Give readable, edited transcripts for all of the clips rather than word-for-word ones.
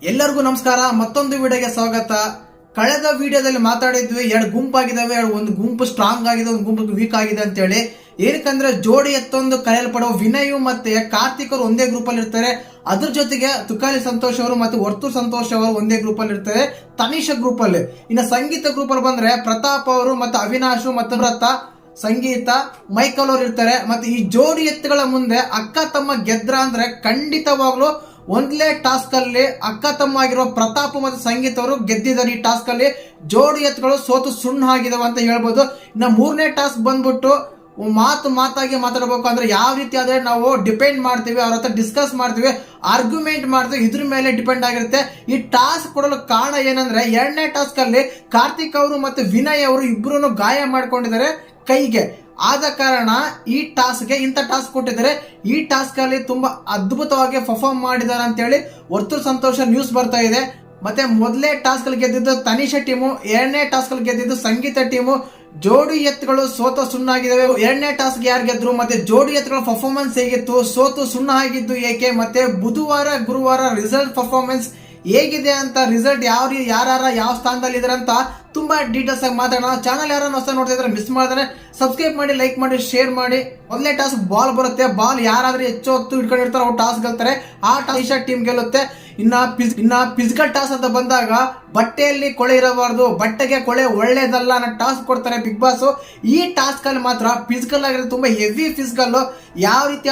ಎಲ್ಲರಿಗೂ ನಮಸ್ಕಾರ. ಮತ್ತೊಂದು ವಿಡಿಯೋಗೆ ಸ್ವಾಗತ. ಕಳೆದ ವಿಡಿಯೋದಲ್ಲಿ ಮಾತಾಡಿದ್ವಿ, ಎರಡು ಗುಂಪಾಗಿದ್ದಾವೆ, ಒಂದು ಗುಂಪು ಸ್ಟ್ರಾಂಗ್ ಆಗಿದೆ, ಒಂದು ಗುಂಪು ವೀಕ್ ಆಗಿದೆ ಅಂತ ಹೇಳಿ. ಏನಕ್ಕಂದ್ರೆ ಜೋಡಿ ಎತ್ತೊಂದು ಕರೆಯಲ್ಪಡುವ ವಿನಯ್ ಮತ್ತೆ ಕಾರ್ತಿಕ್ ಅವರು ಒಂದೇ ಗ್ರೂಪ್ ಅಲ್ಲಿ ಇರ್ತಾರೆ. ಅದ್ರ ಜೊತೆಗೆ ತುಕಾಲಿ ಸಂತೋಷ್ ಅವರು ಮತ್ತು ವರ್ತೂರ್ ಸಂತೋಷ್ ಅವರು ಒಂದೇ ಗ್ರೂಪ್ ಅಲ್ಲಿ ಇರ್ತಾರೆ, ತನಿಷಾ ಗ್ರೂಪ್ ಅಲ್ಲಿ. ಇನ್ನು ಸಂಗೀತ ಗ್ರೂಪ್ ಅಲ್ಲಿ ಬಂದ್ರೆ ಪ್ರತಾಪ್ ಅವರು ಮತ್ತು ಅವಿನಾಶ್ ಮತ್ತು ವ್ರತ, ಸಂಗೀತ, ಮೈಕಲ್ ಅವರು ಇರ್ತಾರೆ. ಮತ್ತೆ ಈ ಜೋಡಿ ಎತ್ತುಗಳ ಮುಂದೆ ಅಕ್ಕ ತಮ್ಮ ಗೆದ್ರ ಅಂದ್ರೆ ಖಂಡಿತವಾಗ್ಲು ಒಂದ್ಲೇ ಟಾಸ್ಕ್ ಅಲ್ಲಿ ಅಕ್ಕ ತಮ್ಮ ಆಗಿರುವ ಪ್ರತಾಪ್ ಮತ್ತು ಸಂಗೀತ ಅವರು ಗೆದ್ದಿದ್ದಾರೆ. ಈ ಟಾಸ್ಕ್ ಅಲ್ಲಿ ಜೋಡಿ ಎತ್ತುಗಳು ಸೋತು ಸುಣ್ಣ ಆಗಿದಾವ ಅಂತ ಹೇಳ್ಬೋದು. ಇನ್ನು ಮೂರನೇ ಟಾಸ್ಕ್ ಬಂದ್ಬಿಟ್ಟು ಮಾತಾಗಿ ಮಾತಾಡಬೇಕು ಅಂದ್ರೆ ಯಾವ ರೀತಿ ಆದ್ರೆ ನಾವು ಡಿಪೆಂಡ್ ಮಾಡ್ತೀವಿ, ಅವ್ರ ಹತ್ರ ಡಿಸ್ಕಸ್ ಮಾಡ್ತೀವಿ, ಆರ್ಗ್ಯುಮೆಂಟ್ ಮಾಡ್ತೀವಿ, ಇದ್ರ ಮೇಲೆ ಡಿಪೆಂಡ್ ಆಗಿರುತ್ತೆ. ಈ ಟಾಸ್ಕ್ ಕೊಡಲು ಕಾರಣ ಏನಂದ್ರೆ, ಎರಡನೇ ಟಾಸ್ಕ್ ಅಲ್ಲಿ ಕಾರ್ತಿಕ್ ಅವರು ಮತ್ತು ವಿನಯ್ ಅವರು ಇಬ್ರು ಗಾಯ ಮಾಡ್ಕೊಂಡಿದ್ದಾರೆ ಕೈಗೆ. ಆದ ಕಾರಣ ಈ ಟಾಸ್ಕ್ಗೆ ಇಂಥ ಟಾಸ್ಕ್ ಕೊಟ್ಟಿದ್ದಾರೆ. ಈ ಟಾಸ್ಕ್ ಅಲ್ಲಿ ತುಂಬಾ ಅದ್ಭುತವಾಗಿ ಪರ್ಫಾರ್ಮ್ ಮಾಡಿದ್ದಾರೆ ಅಂತ ಹೇಳಿ ವರ್ತೂರ್ ಸಂತೋಷ ನ್ಯೂಸ್ ಬರ್ತಾ ಇದೆ. ಮತ್ತೆ ಮೊದಲೇ ಟಾಸ್ಕ್ ಅಲ್ಲಿ ಗೆದ್ದಿದ್ದು ತನಿಷಾ ಟೀಮು, ಎರಡನೇ ಟಾಸ್ಕ್ ಅಲ್ಲಿ ಗೆದ್ದಿದ್ದು ಸಂಗೀತ ಟೀಮು. ಜೋಡಿ ಎತ್ತುಗಳು ಸೋತ ಸುಣ್ಣ ಆಗಿದ್ದಾವೆ. ಎರಡನೇ ಟಾಸ್ಕ್ ಯಾರು ಗೆದ್ರು, ಮತ್ತೆ ಜೋಡಿ ಎತ್ತುಗಳ ಪರ್ಫಾರ್ಮೆನ್ಸ್ ಹೇಗಿತ್ತು, ಸೋತು ಸುಣ್ಣ ಆಗಿದ್ದು ಏಕೆ, ಮತ್ತೆ ಬುಧವಾರ ಗುರುವಾರ ರಿಸಲ್ಟ್ ಪರ್ಫಾರ್ಮೆನ್ಸ್ ಹೇಗಿದೆ ಅಂತ, ರಿಸಲ್ಟ್ ಯಾವ ಸ್ಥಾನದಲ್ಲಿ ಇದಾರೆ ಅಂತ ತುಂಬಾ ಡೀಟೇಲ್ಸ್ ಆಗಿ ಮಾತಾಡೋಣ. ಚಾನಲ್ ಯಾರನ್ನ ಹೊಸ ನೋಡ್ತಾ ಇದ್ರೆ ಮಿಸ್ ಮಾಡಿದ್ರೆ ಸಬ್ಸ್ಕ್ರೈಬ್ ಮಾಡಿ, ಲೈಕ್ ಮಾಡಿ, ಶೇರ್ ಮಾಡಿ. ಮೊದಲನೇ ಟಾಸ್ಕ್ ಬಾಲ್ ಬರುತ್ತೆ. ಬಾಲ್ ಯಾರಾದ್ರೂ ಹೆಚ್ಚು ಹೊತ್ತು ಇಟ್ಕೊಂಡಿರ್ತಾರೋ ಅವ್ರು ಟಾಸ್ಕ್ ಗೆಲ್ತಾರೆ. ಆ ಟಾಸ್ಕ್ ಟೀಮ್ ಗೆಲ್ಲುತ್ತೆ. ಇನ್ನ ಫಿಸಿಕಲ್ ಟಾಸ್ಕ್ ಅಂತ ಬಂದಾಗ ಬಟ್ಟೆಯಲ್ಲಿ ಕೊಳೆ ಇರಬಾರ್ದು, ಬಟ್ಟೆಗೆ ಕೊಳೆ ಒಳ್ಳೇದಲ್ಲ ಅನ್ನೋ ಟಾಸ್ಕ್ ಕೊಡ್ತಾರೆ ಬಿಗ್ ಬಾಸ್. ಈ ಟಾಸ್ಕ್ ಅಲ್ಲಿ ಮಾತ್ರ ಫಿಸಿಕಲ್ ಆಗಿರೋದು ತುಂಬಾ ಹೆವಿ ಫಿಸಿಕಲ್. ಯಾವ ರೀತಿ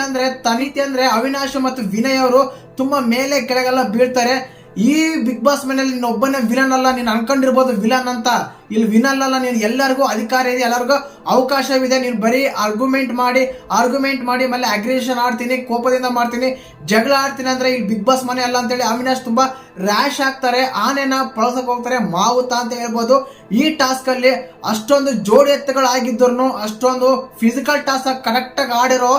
ಅಂದ್ರೆ ಅವಿನಾಶ್ ಮತ್ತು ವಿನಯ್ ಅವರು ತುಂಬಾ ಮೇಲೆ ಕೆಳಗೆಲ್ಲ ಬೀಳ್ತಾರೆ. ಈ ಬಿಗ್ ಬಾಸ್ ಮನೆಯಲ್ಲಿ ನೀನು ಒಬ್ಬನೇ ವಿಲನ್ ಅಲ್ಲ, ನೀನು ಅನ್ಕೊಂಡಿರ್ಬೋದು ವಿಲನ್ ಅಂತ. ಇಲ್ಲಿ ವಿಲನ್ ಅಲ್ಲ, ನೀನು ಎಲ್ಲರಿಗೂ ಅಧಿಕಾರ ಇದೆ, ಎಲ್ಲರಿಗೂ ಅವಕಾಶವಿದೆ. ನೀನು ಬರೀ ಆರ್ಗ್ಯುಮೆಂಟ್ ಮಾಡಿ ಮೇಲೆ ಅಗ್ರೆಷನ್ ಆಡ್ತೀನಿ, ಕೋಪದಿಂದ ಮಾಡ್ತೀನಿ, ಜಗಳ ಆಡ್ತೀನಿ ಅಂದ್ರೆ ಇಲ್ಲಿ ಬಿಗ್ ಬಾಸ್ ಮನೆ ಅಲ್ಲ ಅಂತೇಳಿ ಅವಿನಾಶ್ ತುಂಬಾ ರ್ಯಾಶ್ ಆಗ್ತಾರೆ. ಆನೆನ ಪಳಸಕ್ ಹೋಗ್ತಾರೆ, ಮಾವುತ ಅಂತ ಹೇಳ್ಬೋದು. ಈ ಟಾಸ್ಕ್ ಅಲ್ಲಿ ಅಷ್ಟೊಂದು ಜೋಡಿ ಎತ್ತುಗಳಾಗಿದ್ರು, ಅಷ್ಟೊಂದು ಫಿಸಿಕಲ್ ಟಾಸ್ಕ್ ಕರೆಕ್ಟ್ ಆಗಿ ಆಡಿರೋ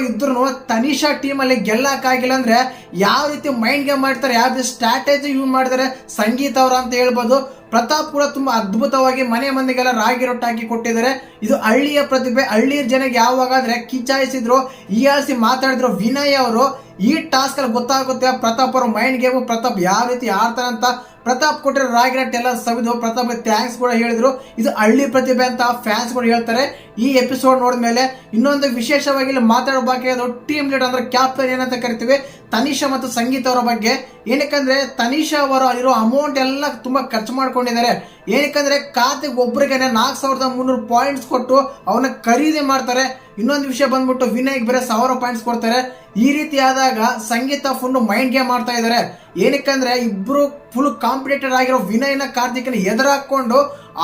ಇದ್ರು ತನಿಷಾ ಟೀಮ್ ಅಲ್ಲಿ ಗೆಲ್ಲಕ್ಕಾಗಿಲ್ಲ ಅಂದ್ರೆ ಯಾವ ರೀತಿ ಮೈಂಡ್ ಗೇಮ್ ಮಾಡ್ತಾರೆ, ಯಾವ ರೀತಿ ಸ್ಟ್ರಾಟಜಿ ಯೂಸ್ ಮಾಡಿದ್ದಾರೆ ಸಂಗೀತ ಅವರು ಅಂತ ಹೇಳ್ಬೋದು. ಪ್ರತಾಪ್ ಕೂಡ ತುಂಬಾ ಅದ್ಭುತವಾಗಿ ಮನೆ ಮಂದಿಗೆಲ್ಲ ರಾಗಿ ರೊಟ್ಟಿ ಹಾಕಿ ಕೊಟ್ಟಿದ್ದಾರೆ. ಇದು ಹಳ್ಳಿಯ ಪ್ರತಿಭೆ. ಹಳ್ಳಿಯ ಜನಕ್ಕೆ ಯಾವಾಗಾದ್ರೆ ಕಿಚಾಯಿಸಿದ್ರು, ಹೀಯಾಳಿಸಿ ಮಾತಾಡಿದ್ರು ವಿನಯ್ ಅವರು. ಈ ಟಾಸ್ಕ್ ಅಲ್ಲಿ ಗೊತ್ತಾಗುತ್ತೆ ಪ್ರತಾಪ್ ಅವರ ಮೈಂಡ್ ಗೇಮ್, ಪ್ರತಾಪ್ ಯಾವ ರೀತಿ ಆಡ್ತಾರಂತ. ಪ್ರತಾಪ್ ಕೊಟ್ಟಿರೋ ರಾಗಿ ರೊಟ್ಟಿ ಎಲ್ಲ ಸವಿದು ಪ್ರತಾಪ್ ಥ್ಯಾಂಕ್ಸ್ ಕೂಡ ಹೇಳಿದ್ರು. ಇದು ಹಳ್ಳಿ ಪ್ರತಿಭೆ ಅಂತ ಫ್ಯಾನ್ಸ್ ಕೂಡ ಹೇಳ್ತಾರೆ ಈ ಎಪಿಸೋಡ್ ನೋಡಿದ್ಮೇಲೆ. ಇನ್ನೊಂದು ವಿಶೇಷವಾಗಿ ಇಲ್ಲಿ ಮಾತಾಡಬೇಕಾದ ಟೀಮ್ ಲೀಡರ್ ಅಂದ್ರೆ ಕ್ಯಾಪ್ಟನ್ ಏನಂತ ಕರಿತೀವಿ, ತನಿಷಾ ಮತ್ತು ಸಂಗೀತ ಅವರ ಬಗ್ಗೆ. ಏನಕ್ಕಂದ್ರೆ ತನಿಷಾ ಅವರು ಇರೋ ಅಮೌಂಟ್ ಎಲ್ಲ ತುಂಬಾ ಖರ್ಚು ಮಾಡ್ಕೊಂಡಿದ್ದಾರೆ. ಏನಕ್ಕಂದ್ರೆ ಕಾರ್ತಿಕ್ ಒಬ್ಬರಿಗೆ 4300 ಪಾಯಿಂಟ್ಸ್ ಕೊಟ್ಟು ಅವನ್ನ ಖರೀದಿ ಮಾಡ್ತಾರೆ. ಇನ್ನೊಂದು ವಿಷಯ ಬಂದ್ಬಿಟ್ಟು ವಿನಯ್ಗೆ ಬೇರೆ 1000 ಪಾಯಿಂಟ್ಸ್ ಕೊಡ್ತಾರೆ. ಈ ರೀತಿ ಆದಾಗ ಸಂಗೀತ ಫುಲ್ ಮೈಂಡ್ ಗೇಮ್ ಮಾಡ್ತಾ ಇದ್ದಾರೆ. ಏನಕ್ಕಂದ್ರೆ ಇಬ್ರು ಫುಲ್ ಕಾಂಪಿಟೇಟರ್ ಆಗಿರೋ ವಿನಯ್ನ ಕಾರ್ತಿಕ್ನ ಎದುರಾಕೊಂಡು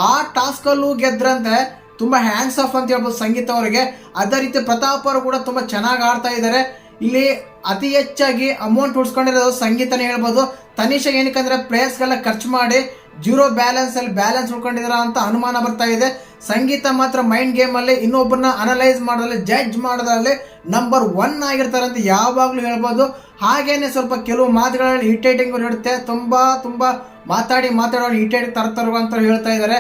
ಆ ಟಾಸ್ಕ್ ಅಲ್ಲೂ ಗೆದ್ರಂತೆ. ತುಂಬಾ ಹ್ಯಾಂಡ್ಸ್ ಆಫ್ ಅಂತ ಹೇಳ್ಬೋದು ಸಂಗೀತ ಅವರಿಗೆ. ಅದೇ ರೀತಿ ಪ್ರತಾಪ್ ಅವರು ಕೂಡ ತುಂಬಾ ಚೆನ್ನಾಗಿ ಆಡ್ತಾ ಇದ್ದಾರೆ. ಇಲ್ಲಿ ಅತಿ ಹೆಚ್ಚಾಗಿ ಅಮೌಂಟ್ ಉಳಿಸ್ಕೊಂಡಿರೋದು ಸಂಗೀತನೇ ಹೇಳ್ಬೋದು. ತನಿಷಾ ಏನಕ್ಕಂದ್ರೆ ಪ್ಲೇಯರ್ಸ್ಗೆಲ್ಲ ಖರ್ಚು ಮಾಡಿ ಜೀರೋ ಬ್ಯಾಲೆನ್ಸ್ ಅಲ್ಲಿ ಬ್ಯಾಲೆನ್ಸ್ ಉಳ್ಕೊಂಡಿದಾರ ಅಂತ ಅನುಮಾನ ಬರ್ತಾ ಇದೆ. ಸಂಗೀತ ಮಾತ್ರ ಮೈಂಡ್ ಗೇಮ್ ಅಲ್ಲಿ ಇನ್ನೊಬ್ಬರನ್ನ ಅನಲೈಸ್ ಮಾಡೋದ್ರಲ್ಲಿ, ಜಡ್ಜ್ ಮಾಡೋದ್ರಲ್ಲಿ ನಂಬರ್ 1 ಆಗಿರ್ತಾರೆ ಅಂತ ಯಾವಾಗ್ಲೂ ಹೇಳ್ಬೋದು. ಹಾಗೇನೆ ಸ್ವಲ್ಪ ಕೆಲವು ಮಾತುಗಳಲ್ಲಿ ಹಿಟ್ಟೇಟಿಂಗ್ ಇರುತ್ತೆ. ತುಂಬಾ ಮಾತಾಡೋ ಹಿಟ್ಟೇಟ್ ತರ್ತಾರ ಅಂತ ಹೇಳ್ತಾ ಇದ್ದಾರೆ.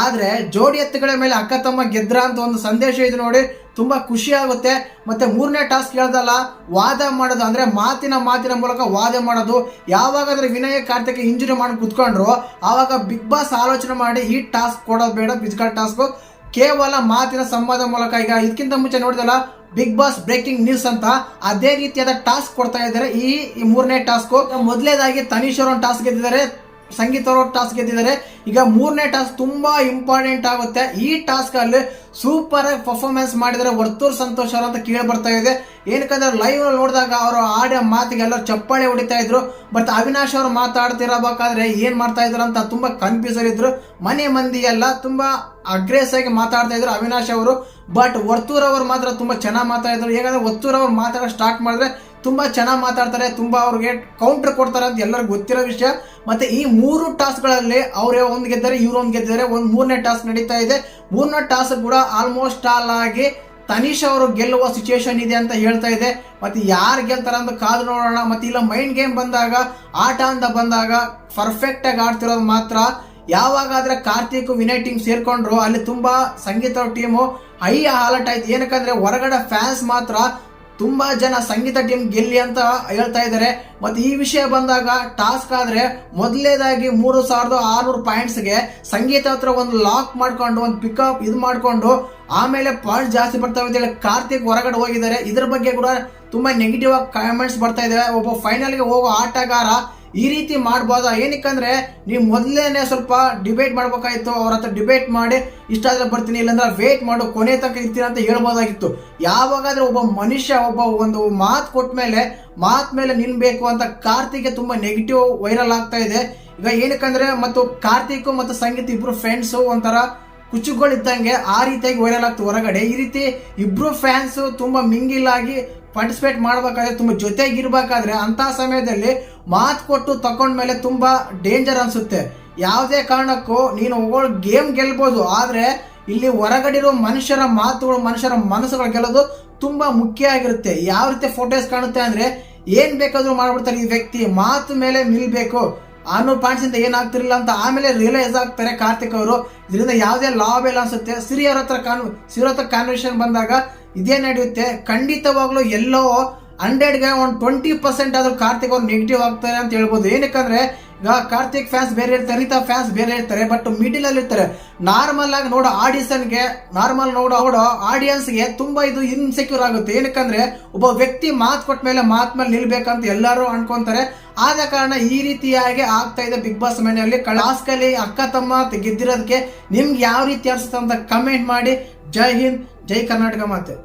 ಆದ್ರೆ ಜೋಡಿ ಎತ್ತುಗಳ ಮೇಲೆ ಅಕ್ಕ ತಮ್ಮ ಗೆದ್ರ ಅಂತ ಒಂದು ಸಂದೇಶ ಇದೆ ನೋಡಿ, ತುಂಬಾ ಖುಷಿ ಆಗುತ್ತೆ. ಮತ್ತೆ ಮೂರನೇ ಟಾಸ್ಕ್ ಹೇಳ್ದಲ್ಲ, ವಾದ ಮಾಡೋದು ಅಂದ್ರೆ ಮಾತಿನ ಮೂಲಕ ವಾದ ಮಾಡೋದು. ಯಾವಾಗಾದ್ರೆ ವಿನಯ ಕಾರ್ತಿಕ್ ಇಂಜುರಿ ಮಾಡಿ ಕುತ್ಕೊಂಡ್ರು ಆವಾಗ ಬಿಗ್ ಬಾಸ್ ಆಲೋಚನೆ ಮಾಡಿ ಈ ಟಾಸ್ಕ್ ಕೊಡೋದು ಬೇಡ, ಫಿಸಿಕಲ್ ಟಾಸ್ಕ್ ಕೇವಲ ಮಾತಿನ ಸಂವಾದ ಮೂಲಕ. ಈಗ ಇದಕ್ಕಿಂತ ಮುಂಚೆ ನೋಡಿದಲ್ಲ ಬಿಗ್ ಬಾಸ್ ಬ್ರೇಕಿಂಗ್ ನ್ಯೂಸ್ ಅಂತ, ಅದೇ ರೀತಿಯಾದ ಟಾಸ್ಕ್ ಕೊಡ್ತಾ ಇದ್ದಾರೆ ಈ ಮೂರನೇ ಟಾಸ್ಕ್. ಮೊದಲೇದಾಗಿ ತನಿಷ್ ಅವರು ಟಾಸ್ಕ್ ಗೆದ್ದಿದ್ದಾರೆ, ಸಂಗೀತ ಅವರು ಟಾಸ್ಕ್ ಗೆದ್ದಿದ್ದಾರೆ. ಈಗ ಮೂರನೇ ಟಾಸ್ಕ್ ತುಂಬಾ ಇಂಪಾರ್ಟೆಂಟ್ ಆಗುತ್ತೆ. ಈ ಟಾಸ್ಕ್ ಅಲ್ಲಿ ಸೂಪರ್ ಆಗಿ ಪರ್ಫಾರ್ಮೆನ್ಸ್ ಮಾಡಿದರೆ ವರ್ತೂರ್ ಸಂತೋಷ್ ಅವರು ಅಂತ ಕೇಳಿ ಬರ್ತಾ ಇದೆ. ಏನಕ್ಕಂದ್ರೆ ಲೈವ್ ನೋಡಿದಾಗ ಅವರು ಆಡಿಯೋ ಮಾತಿಗೆ ಎಲ್ಲರೂ ಚಪ್ಪಾಳೆ ಹೊಡಿತಾ ಇದ್ರು. ಬಟ್ ಅವಿನಾಶ್ ಅವರು ಮಾತಾಡ್ತಿರಬೇಕಾದ್ರೆ ಏನ್ ಮಾಡ್ತಾ ಇದ್ರು ಅಂತ ತುಂಬಾ ಕನ್ಫ್ಯೂಸರ್ ಇದ್ರು. ಮನೆ ಮಂದಿ ಎಲ್ಲ ತುಂಬಾ ಅಗ್ರೆಸಿವ್ ಆಗಿ ಮಾತಾಡ್ತಾ ಇದ್ರು ಅವಿನಾಶ್ ಅವರು. ಬಟ್ ವರ್ತೂರ್ ಅವರು ಮಾತ್ರ ತುಂಬಾ ಚೆನ್ನಾಗಿ ಮಾತಾಡಿದ್ರು. ಹೇಗಂದ್ರೆ ವರ್ತೂರ್ ಅವರು ಮಾತಾಡೋ ಸ್ಟಾರ್ಟ್ ಮಾಡಿದ್ರೆ ತುಂಬಾ ಚೆನ್ನಾಗಿ ಮಾತಾಡ್ತಾರೆ, ತುಂಬಾ ಅವ್ರಿಗೆ ಕೌಂಟರ್ ಕೊಡ್ತಾರೆ ಅಂತ ಎಲ್ಲರಿಗೂ ಗೊತ್ತಿರೋ ವಿಷಯ. ಮತ್ತೆ ಈ 3 ಟಾಸ್ಕ್ ಗಳಲ್ಲಿ ಅವರೇ ಒಂದು ಗೆದ್ದಾರೆ, ಇವ್ರು ಒಂದು ಗೆದ್ದಿದ್ದಾರೆ. ಒಂದು ಮೂರನೇ ಟಾಸ್ಕ್ ನಡೀತಾ ಇದೆ. ಮೂರನೇ ಟಾಸ್ಕ್ ಕೂಡ ಆಲ್ಮೋಸ್ಟ್ ಆಲ್ ಆಗಿ ತನಿಷಾ ಅವರು ಗೆಲ್ಲುವ ಸಿಚುವೇಶನ್ ಇದೆ ಅಂತ ಹೇಳ್ತಾ ಇದೆ. ಮತ್ತೆ ಯಾರು ಗೆಲ್ತಾರ ಅಂತ ಕಾದು ನೋಡೋಣ. ಮತ್ತೆ ಇಲ್ಲ ಮೈಂಡ್ ಗೇಮ್ ಬಂದಾಗ, ಆಟ ಅಂತ ಬಂದಾಗ ಪರ್ಫೆಕ್ಟ್ ಆಗಿ ಆಡ್ತಿರೋದು ಮಾತ್ರ ಯಾವಾಗಾದ್ರೆ ಕಾರ್ತಿಕ್ ವಿನಯ್ ಟೀಮ್ ಸೇರ್ಕೊಂಡ್ರು ಅಲ್ಲಿ ತುಂಬಾ ಸಂಗೀತ ಟೀಮು ಹೈ ಹಾಲಟ್ ಆಯ್ತು. ಏನಕ್ಕಂದ್ರೆ ಹೊರಗಡೆ ಫ್ಯಾನ್ಸ್ ಮಾತ್ರ ತುಂಬಾ ಜನ ಸಂಗೀತ ಟೀಮ್ ಗೆಲ್ಲಿ ಅಂತ ಹೇಳ್ತಾ ಇದ್ದಾರೆ. ಮತ್ತೆ ಈ ವಿಷಯ ಬಂದಾಗ ಟಾಸ್ಕ್ ಆದ್ರೆ ಮೊದಲನೇದಾಗಿ 3600 ಪಾಯಿಂಟ್ಸ್ಗೆ ಸಂಗೀತ ಹತ್ರ ಒಂದು ಲಾಕ್ ಮಾಡ್ಕೊಂಡು ಒಂದು ಪಿಕಪ್ ಇದು ಮಾಡ್ಕೊಂಡು ಆಮೇಲೆ ಪಾಯಿಂಟ್ ಜಾಸ್ತಿ ಬರ್ತಾವೆ ಅಂತ ಹೇಳಿ ಕಾರ್ತಿಕ್ ಹೊರಗಡೆ ಹೋಗಿದ್ದಾರೆ. ಇದ್ರ ಬಗ್ಗೆ ಕೂಡ ತುಂಬಾ ನೆಗೆಟಿವ್ ಆಗಿ ಕಾಮೆಂಟ್ಸ್ ಬರ್ತಾ ಇದಾವೆ. ಒಬ್ಬ ಫೈನಲ್ಗೆ ಹೋಗೋ ಆಟಗಾರ ಈ ರೀತಿ ಮಾಡ್ಬೋದಾ? ಏನಕ್ಕಂದ್ರೆ ನೀವು ಮೊದಲೇನೆ ಸ್ವಲ್ಪ ಡಿಬೇಟ್ ಮಾಡ್ಬೇಕಾಯ್ತು, ಅವ್ರ ಹತ್ರ ಡಿಬೇಟ್ ಮಾಡಿ ಇಷ್ಟ ಆದ್ರೆ ಬರ್ತೀನಿ, ಇಲ್ಲಾಂದ್ರೆ ವೇಟ್ ಮಾಡು, ಕೊನೆ ತನಕ ಇರ್ತೀನಿ ಅಂತ ಹೇಳ್ಬೋದಾಗಿತ್ತು. ಯಾವಾಗಾದ್ರೆ ಒಬ್ಬ ಮನುಷ್ಯ ಒಂದು ಮಾತು ಕೊಟ್ಟ ಮೇಲೆ ನಿಲ್ಬೇಕು ಅಂತ ಕಾರ್ತಿಕ್ಗೆ ತುಂಬಾ ನೆಗೆಟಿವ್ ವೈರಲ್ ಆಗ್ತಾ ಇದೆ ಈಗ. ಏನಕ್ಕಂದ್ರೆ ಮತ್ತು ಕಾರ್ತಿಕ್ ಮತ್ತು ಸಂಗೀತ ಇಬ್ರು ಫ್ರೆಂಡ್ಸ್ ಒಂಥರ ಕುಚುಗಳಿದ್ದಂಗೆ ಆ ರೀತಿಯಾಗಿ ವೈರಲ್ ಆಗ್ತದೆ ಹೊರಗಡೆ. ಈ ರೀತಿ ಇಬ್ರು ಫ್ಯಾನ್ಸ್ ತುಂಬಾ ಮಿಂಗಿಲ್ ಆಗಿ ಪಾರ್ಟಿಸಿಪೇಟ್ ಮಾಡ್ಬೇಕಾದ್ರೆ, ತುಂಬಾ ಜೊತೆಗಿರ್ಬೇಕಾದ್ರೆ ಅಂತ ಸಮಯದಲ್ಲಿ ಮಾತು ಕೊಟ್ಟು ತಕೊಂಡ್ಮೇಲೆ ತುಂಬಾ ಡೇಂಜರ್ ಅನ್ಸುತ್ತೆ. ಯಾವುದೇ ಕಾರಣಕ್ಕೂ ನೀನು ಗೇಮ್ ಗೆಲ್ಬಹುದು, ಆದ್ರೆ ಇಲ್ಲಿ ಹೊರಗಡಿರೋ ಮನುಷ್ಯರ ಮಾತುಗಳು, ಮನುಷ್ಯರ ಮನಸ್ಸುಗಳು ಗೆಲ್ಲೋದು ತುಂಬಾ ಮುಖ್ಯ ಆಗಿರುತ್ತೆ. ಯಾವ ರೀತಿ ಫೋಟೋಸ್ ಕಾಣುತ್ತೆ ಅಂದ್ರೆ ಏನ್ ಬೇಕಾದ್ರೂ ಮಾಡ್ಬಿಡ್ತಾರೆ ಈ ವ್ಯಕ್ತಿ, ಮಾತು ಮೇಲೆ ನಿಲ್ಬೇಕು. 600 ಪಾಯಿಂಟ್ಸ್ ಇಂದ ಏನಾಗ್ತಿರ್ಲಿಲ್ಲ ಅಂತ ಆಮೇಲೆ ರಿಯಲೈಸ್ ಆಗ್ತಾರೆ ಕಾರ್ತಿಕ್ ಅವರು. ಇದರಿಂದ ಯಾವುದೇ ಲಾಭ ಇಲ್ಲ ಅನ್ಸುತ್ತೆ. ಸಿರಿಯರ್ ಹತ್ರ ಕಾನ್ವರ್ಸೇಷನ್ ಬಂದಾಗ ಇದೇ ನಡೆಯುತ್ತೆ. ಖಂಡಿತವಾಗ್ಲೂ ಎಲ್ಲೋ 100ಗೆ ಒಂದು 20% ಆದ್ರೂ ಕಾರ್ತಿಕ್ ಅವ್ರು ನೆಗೆಟಿವ್ ಆಗ್ತಾರೆ ಅಂತ ಹೇಳ್ಬೋದು. ಏನಕ್ಕಂದ್ರೆ ಈಗ ಕಾರ್ತಿಕ್ ಫ್ಯಾನ್ಸ್ ಬೇರೆ ಇರ್ತಾರೆ, ರೀತಾ ಫ್ಯಾನ್ಸ್ ಬೇರೆ ಇರ್ತಾರೆ, ಬಟ್ ಮಿಡಿಲ್ ಅಲ್ಲಿ ಇರ್ತಾರೆ. ನಾರ್ಮಲ್ ಆಗಿ ನೋಡೋ ಆಡಿಯನ್ಸ್ಗೆ ತುಂಬಾ ಇದು ಇನ್ಸೆಕ್ಯೂರ್ ಆಗುತ್ತೆ. ಏನಕ್ಕಂದ್ರೆ ಒಬ್ಬ ವ್ಯಕ್ತಿ ಮಾತು ಕೊಟ್ಟ ಮೇಲೆ ನಿಲ್ಬೇಕಂತ ಎಲ್ಲರೂ ಅನ್ಕೊಂತಾರೆ. ಆದ ಕಾರಣ ಈ ರೀತಿಯಾಗಿ ಆಗ್ತಾ ಇದೆ ಬಿಗ್ ಬಾಸ್ ಮನೆಯಲ್ಲಿ. ಟಾಸ್ಕ್ ಅಲ್ಲಿ ಅಕ್ಕ ತಮ್ಮ ಗೆದ್ದಿರೋದಕ್ಕೆ ನಿಮ್ಗೆ ಯಾವ ರೀತಿ ಅನ್ಸುತ್ತೆ ಅಂತ ಕಮೆಂಟ್ ಮಾಡಿ. ಜೈ ಹಿಂದ್, ಜೈ ಕರ್ನಾಟಕ ಮಾತೆ.